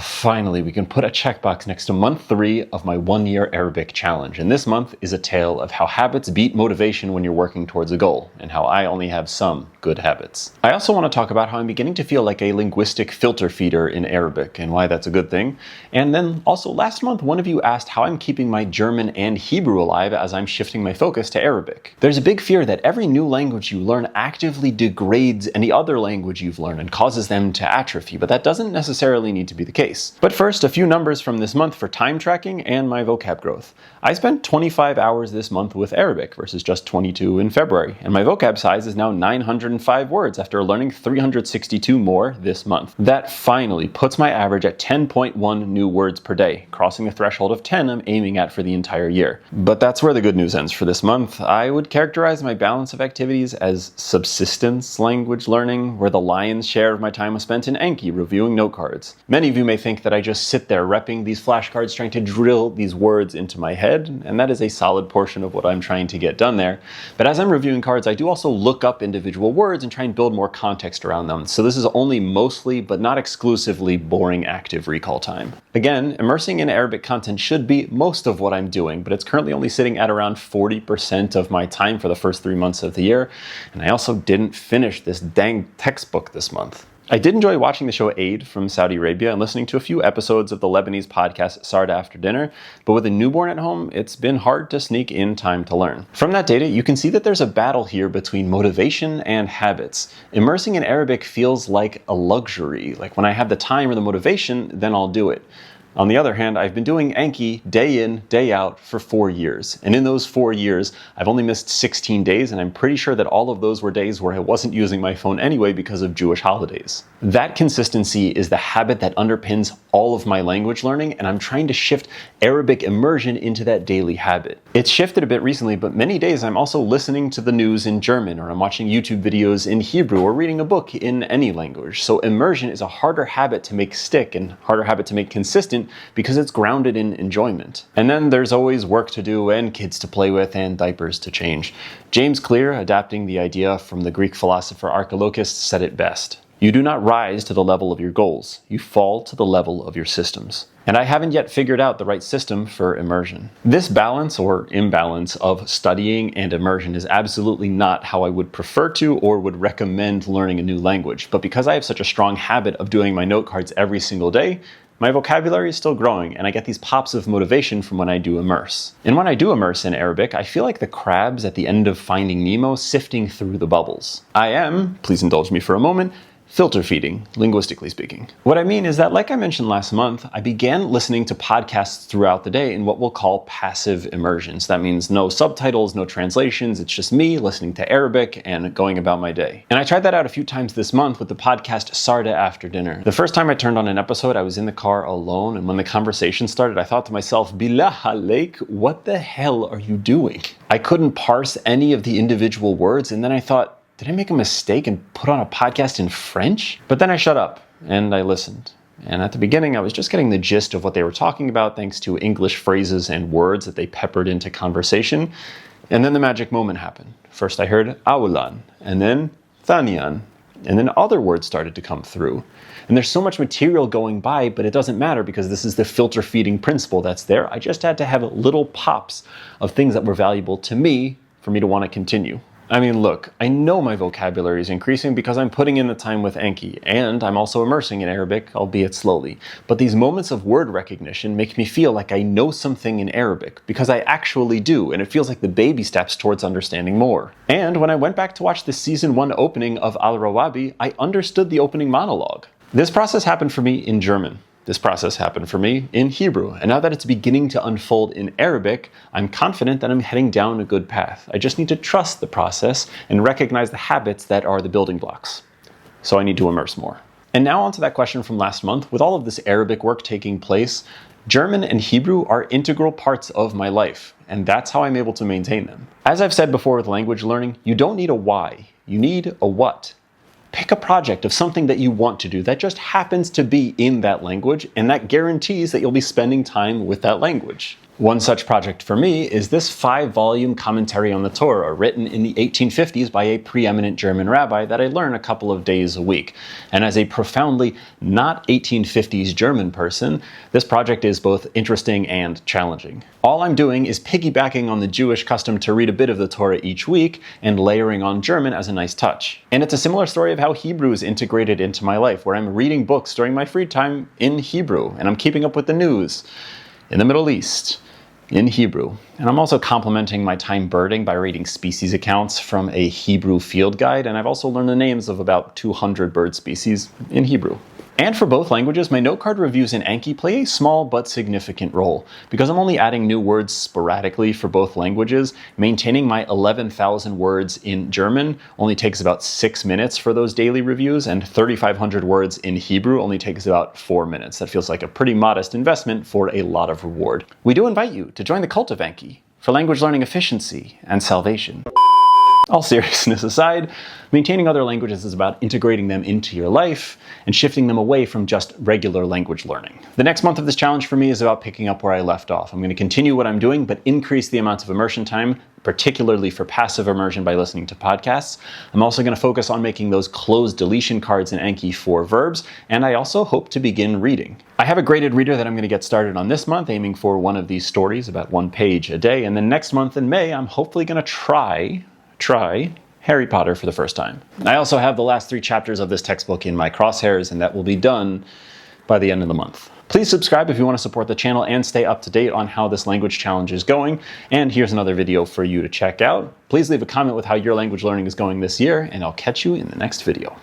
Finally, we can put a checkbox next to month 3 of my 1-year Arabic challenge. And this month is a tale of how habits beat motivation when you're working towards a goal, and how I only have some good habits. I also want to talk about how I'm beginning to feel like a linguistic filter feeder in Arabic, and why that's a good thing. And then also last month, one of you asked how I'm keeping my German and Hebrew alive as I'm shifting my focus to Arabic. There's a big fear that every new language you learn actively degrades any other language you've learned and causes them to atrophy, but that doesn't necessarily need to be the case. But first, a few numbers from this month for time tracking and my vocab growth. I spent 25 hours this month with Arabic versus just 22 in February, and my vocab size is now 905 words after learning 362 more this month. That finally puts my average at 10.1 new words per day, crossing the threshold of 10 I'm aiming at for the entire year. But that's where the good news ends for this month. I would characterize my balance of activities as subsistence language learning, where the lion's share of my time was spent in Anki reviewing note cards. Many of you may think that I just sit there repping these flashcards trying to drill these words into my head, and that is a solid portion of what I'm trying to get done there. But as I'm reviewing cards, I do also look up individual words and try and build more context around them. So this is only mostly, but not exclusively, boring active recall time. Again, immersing in Arabic content should be most of what I'm doing, but it's currently only sitting at around 40% of my time for the first 3 months of the year. And I also didn't finish this dang textbook this month. I did enjoy watching the show Aid from Saudi Arabia and listening to a few episodes of the Lebanese podcast Sarda After Dinner, but with a newborn at home, it's been hard to sneak in time to learn. From that data, you can see that there's a battle here between motivation and habits. Immersing in Arabic feels like a luxury. Like when I have the time or the motivation, then I'll do it. On the other hand, I've been doing Anki day in, day out for 4 years. And in those 4 years, I've only missed 16 days, and I'm pretty sure that all of those were days where I wasn't using my phone anyway because of Jewish holidays. That consistency is the habit that underpins all of my language learning, and I'm trying to shift Arabic immersion into that daily habit. It's shifted a bit recently, but many days I'm also listening to the news in German, or I'm watching YouTube videos in Hebrew, or reading a book in any language. So immersion is a harder habit to make stick and harder habit to make consistent because it's grounded in enjoyment. And then there's always work to do and kids to play with and diapers to change. James Clear, adapting the idea from the Greek philosopher Archilochus, said it best. You do not rise to the level of your goals. You fall to the level of your systems. And I haven't yet figured out the right system for immersion. This balance or imbalance of studying and immersion is absolutely not how I would prefer to or would recommend learning a new language. But because I have such a strong habit of doing my note cards every single day, my vocabulary is still growing, and I get these pops of motivation from when I do immerse. And when I do immerse in Arabic, I feel like the crabs at the end of Finding Nemo sifting through the bubbles. I am, please indulge me for a moment, filter feeding, linguistically speaking. What I mean is that, like I mentioned last month, I began listening to podcasts throughout the day in what we'll call passive immersions. That means no subtitles, no translations, it's just me listening to Arabic and going about my day. And I tried that out a few times this month with the podcast Sarda After Dinner. The first time I turned on an episode, I was in the car alone, and when the conversation started, I thought to myself, Billah alaik, what the hell are you doing? I couldn't parse any of the individual words, and then I thought, did I make a mistake and put on a podcast in French? But then I shut up and I listened. And at the beginning, I was just getting the gist of what they were talking about thanks to English phrases and words that they peppered into conversation. And then the magic moment happened. First I heard awlan, and then thaniyan, and then other words started to come through. And there's so much material going by, but it doesn't matter because this is the filter feeding principle that's there. I just had to have little pops of things that were valuable to me for me to want to continue. I mean, look, I know my vocabulary is increasing because I'm putting in the time with Anki, and I'm also immersing in Arabic, albeit slowly. But these moments of word recognition make me feel like I know something in Arabic, because I actually do, and it feels like the baby steps towards understanding more. And when I went back to watch the season 1 opening of Al Rawabi, I understood the opening monologue. This process happened for me in German. This process happened for me in Hebrew, and now that it's beginning to unfold in Arabic, I'm confident that I'm heading down a good path. I just need to trust the process and recognize the habits that are the building blocks. So I need to immerse more. And now onto that question from last month. With all of this Arabic work taking place, German and Hebrew are integral parts of my life, and that's how I'm able to maintain them. As I've said before with language learning, you don't need a why, you need a what. Pick a project of something that you want to do that just happens to be in that language, and that guarantees that you'll be spending time with that language. One such project for me is this 5-volume commentary on the Torah, written in the 1850s by a preeminent German rabbi that I learn a couple of days a week. And as a profoundly not 1850s German person, this project is both interesting and challenging. All I'm doing is piggybacking on the Jewish custom to read a bit of the Torah each week and layering on German as a nice touch. And it's a similar story of how Hebrew is integrated into my life, where I'm reading books during my free time in Hebrew, and I'm keeping up with the news in the Middle East in Hebrew. And I'm also complementing my time birding by reading species accounts from a Hebrew field guide, and I've also learned the names of about 200 bird species in Hebrew. And for both languages, my note card reviews in Anki play a small but significant role. Because I'm only adding new words sporadically for both languages, maintaining my 11,000 words in German only takes about 6 minutes for those daily reviews, and 3,500 words in Hebrew only takes about 4 minutes. That feels like a pretty modest investment for a lot of reward. We do invite you to join the cult of Anki for language learning efficiency and salvation. All seriousness aside, maintaining other languages is about integrating them into your life and shifting them away from just regular language learning. The next month of this challenge for me is about picking up where I left off. I'm going to continue what I'm doing, but increase the amount of immersion time, particularly for passive immersion by listening to podcasts. I'm also going to focus on making those closed deletion cards in Anki for verbs, and I also hope to begin reading. I have a graded reader that I'm going to get started on this month, aiming for one of these stories, about 1 page a day, and then next month in May, I'm hopefully going to try Harry Potter for the first time. I also have the last 3 chapters of this textbook in my crosshairs, and that will be done by the end of the month. Please subscribe if you want to support the channel and stay up to date on how this language challenge is going. And here's another video for you to check out. Please leave a comment with how your language learning is going this year, and I'll catch you in the next video.